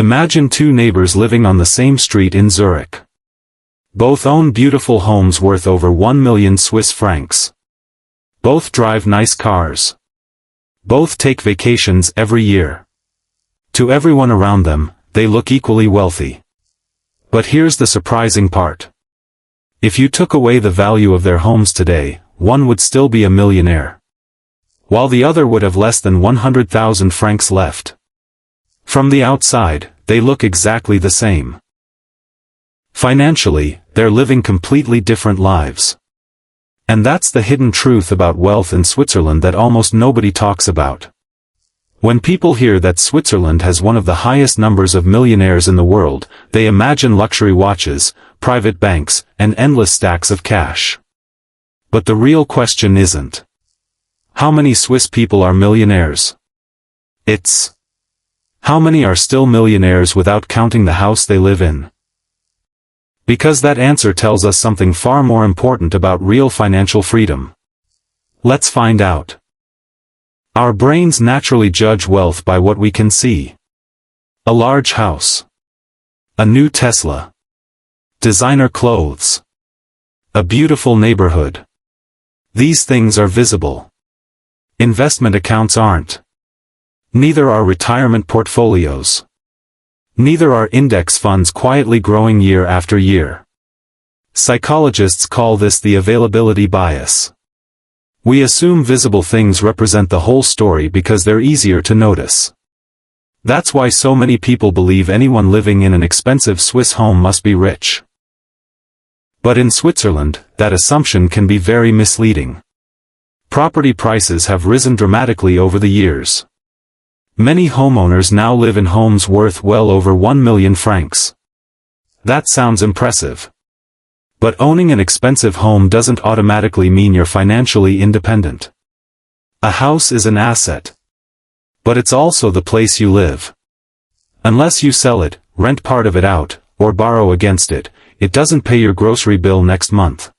Imagine two neighbors living on the same street in Zurich. Both own beautiful homes worth over 1 million Swiss francs. Both drive nice cars. Both take vacations every year. To everyone around them, they look equally wealthy. But here's the surprising part. If you took away the value of their homes today, one would still be a millionaire, while the other would have less than 100,000 francs left. From the outside, they look exactly the same. Financially, they're living completely different lives. And that's the hidden truth about wealth in Switzerland that almost nobody talks about. When people hear that Switzerland has one of the highest numbers of millionaires in the world, they imagine luxury watches, private banks, and endless stacks of cash. But the real question isn't how many Swiss people are millionaires? It's how many are still millionaires without counting the house they live in? Because that answer tells us something far more important about real financial freedom. Let's find out. Our brains naturally judge wealth by what we can see. A large house. A new Tesla. Designer clothes. A beautiful neighborhood. These things are visible. Investment accounts aren't. Neither are retirement portfolios. Neither are index funds quietly growing year after year. Psychologists call this the availability bias. We assume visible things represent the whole story because they're easier to notice. That's why so many people believe anyone living in an expensive Swiss home must be rich. But in Switzerland, that assumption can be very misleading. Property prices have risen dramatically over the years. Many homeowners now live in homes worth well over 1 million francs. That sounds impressive. But owning an expensive home doesn't automatically mean you're financially independent. A house is an asset. But it's also the place you live. Unless you sell it, rent part of it out, or borrow against it, it doesn't pay your grocery bill next month.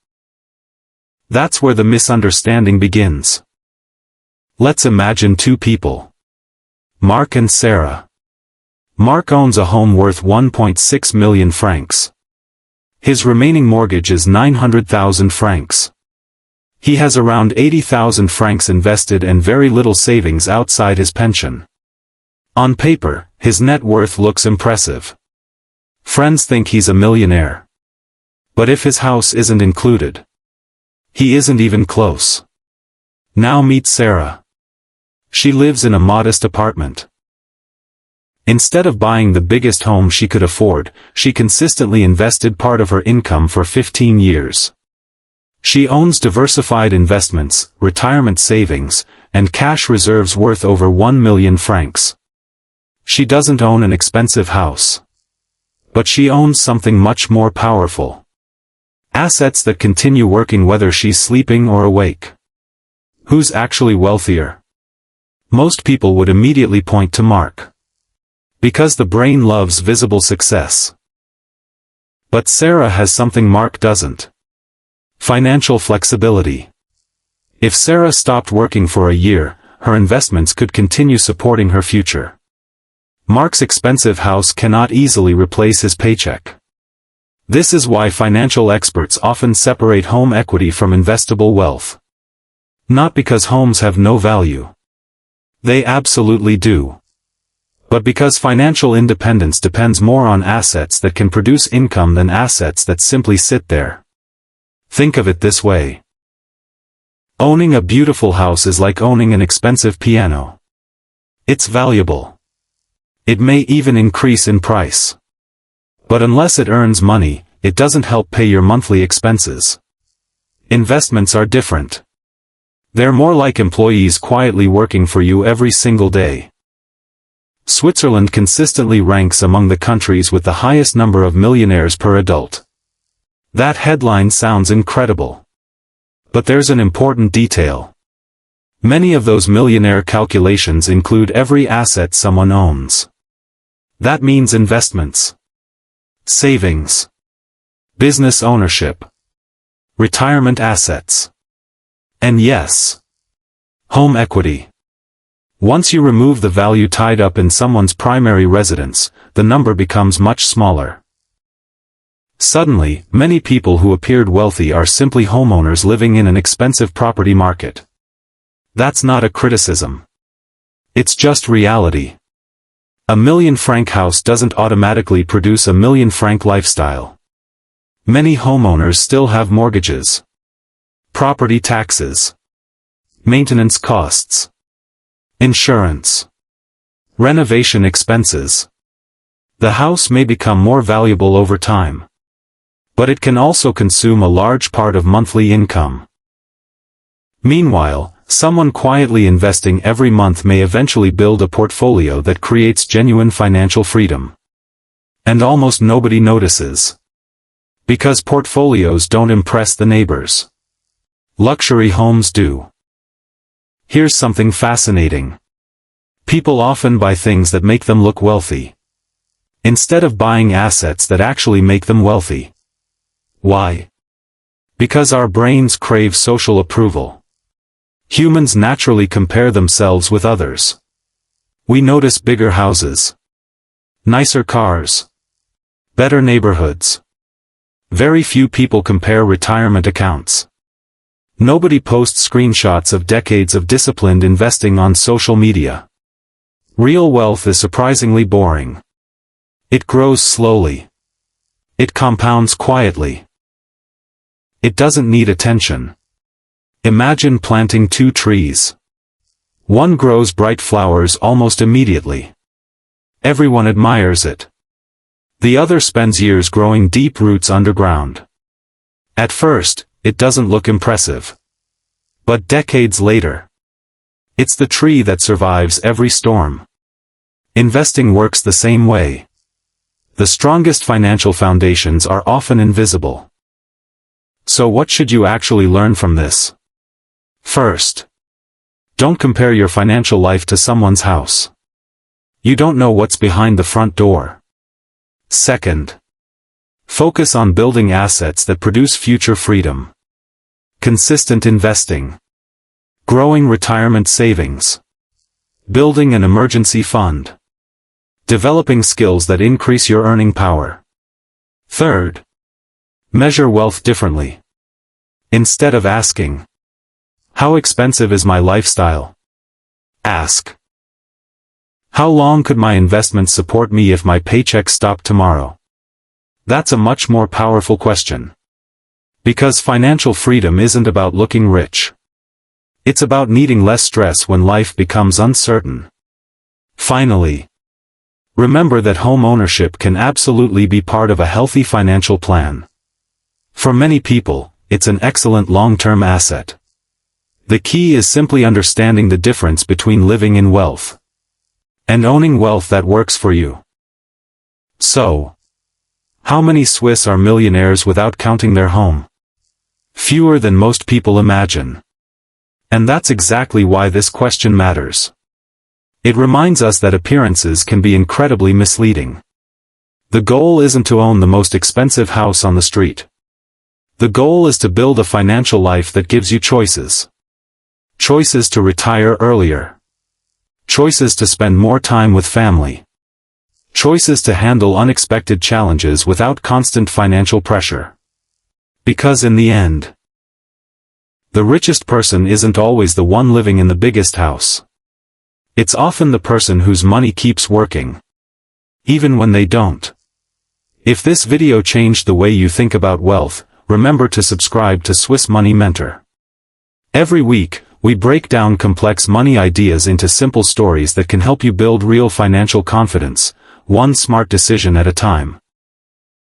That's where the misunderstanding begins. Let's imagine two people. Mark and Sarah. Mark owns a home worth 1.6 million francs. His remaining mortgage is 900,000 francs. He has around 80,000 francs invested and very little savings outside his pension. On paper, his net worth looks impressive. Friends think he's a millionaire. But if his house isn't included, he isn't even close. Now meet Sarah. She lives in a modest apartment. Instead of buying the biggest home she could afford, she consistently invested part of her income for 15 years. She owns diversified investments, retirement savings, and cash reserves worth over 1 million francs. She doesn't own an expensive house. But she owns something much more powerful. Assets that continue working whether she's sleeping or awake. Who's actually wealthier? Most people would immediately point to Mark. Because the brain loves visible success. But Sarah has something Mark doesn't. Financial flexibility. If Sarah stopped working for a year, her investments could continue supporting her future. Mark's expensive house cannot easily replace his paycheck. This is why financial experts often separate home equity from investable wealth. Not because homes have no value. They absolutely do. But because financial independence depends more on assets that can produce income than assets that simply sit there. Think of it this way. Owning a beautiful house is like owning an expensive piano. It's valuable. It may even increase in price. But unless it earns money, it doesn't help pay your monthly expenses. Investments are different. They're more like employees quietly working for you every single day. Switzerland consistently ranks among the countries with the highest number of millionaires per adult. That headline sounds incredible. But there's an important detail. Many of those millionaire calculations include every asset someone owns. That means investments, savings, business ownership, retirement assets. And yes, home equity. Once you remove the value tied up in someone's primary residence, the number becomes much smaller. Suddenly, many people who appeared wealthy are simply homeowners living in an expensive property market. That's not a criticism. It's just reality. A million-franc house doesn't automatically produce a million-franc lifestyle. Many homeowners still have mortgages, property taxes, maintenance costs, insurance, renovation expenses. The house may become more valuable over time, but it can also consume a large part of monthly income. Meanwhile, someone quietly investing every month may eventually build a portfolio that creates genuine financial freedom. And almost nobody notices. Because portfolios don't impress the neighbors. Luxury homes do. Here's something fascinating. People often buy things that make them look wealthy, instead of buying assets that actually make them wealthy. Why? Because our brains crave social approval. Humans naturally compare themselves with others. We notice bigger houses, nicer cars, better neighborhoods. Very few people compare retirement accounts. Nobody posts screenshots of decades of disciplined investing on social media. Real wealth is surprisingly boring. It grows slowly. It compounds quietly. It doesn't need attention. Imagine planting 2 trees. One grows bright flowers almost immediately. Everyone admires it. The other spends years growing deep roots underground. At first, it doesn't look impressive. But decades later, it's the tree that survives every storm. Investing works the same way. The strongest financial foundations are often invisible. So what should you actually learn from this? First, don't compare your financial life to someone's house. You don't know what's behind the front door. Second, focus on building assets that produce future freedom. Consistent investing. Growing retirement savings. Building an emergency fund. Developing skills that increase your earning power. Third, measure wealth differently. Instead of asking, "How expensive is my lifestyle?" ask, "How long could my investments support me if my paycheck stopped tomorrow?" That's a much more powerful question. Because financial freedom isn't about looking rich. It's about needing less stress when life becomes uncertain. Finally, remember that home ownership can absolutely be part of a healthy financial plan. For many people, it's an excellent long-term asset. The key is simply understanding the difference between living in wealth and owning wealth that works for you. So, how many Swiss are millionaires without counting their home? Fewer than most people imagine. And that's exactly why this question matters. It reminds us that appearances can be incredibly misleading. The goal isn't to own the most expensive house on the street. The goal is to build a financial life that gives you choices. Choices to retire earlier. Choices to spend more time with family. Choices to handle unexpected challenges without constant financial pressure. Because in the end, the richest person isn't always the one living in the biggest house. It's often the person whose money keeps working, even when they don't. If this video changed the way you think about wealth, remember to subscribe to Swiss Money Mentor. Every week, we break down complex money ideas into simple stories that can help you build real financial confidence, one smart decision at a time.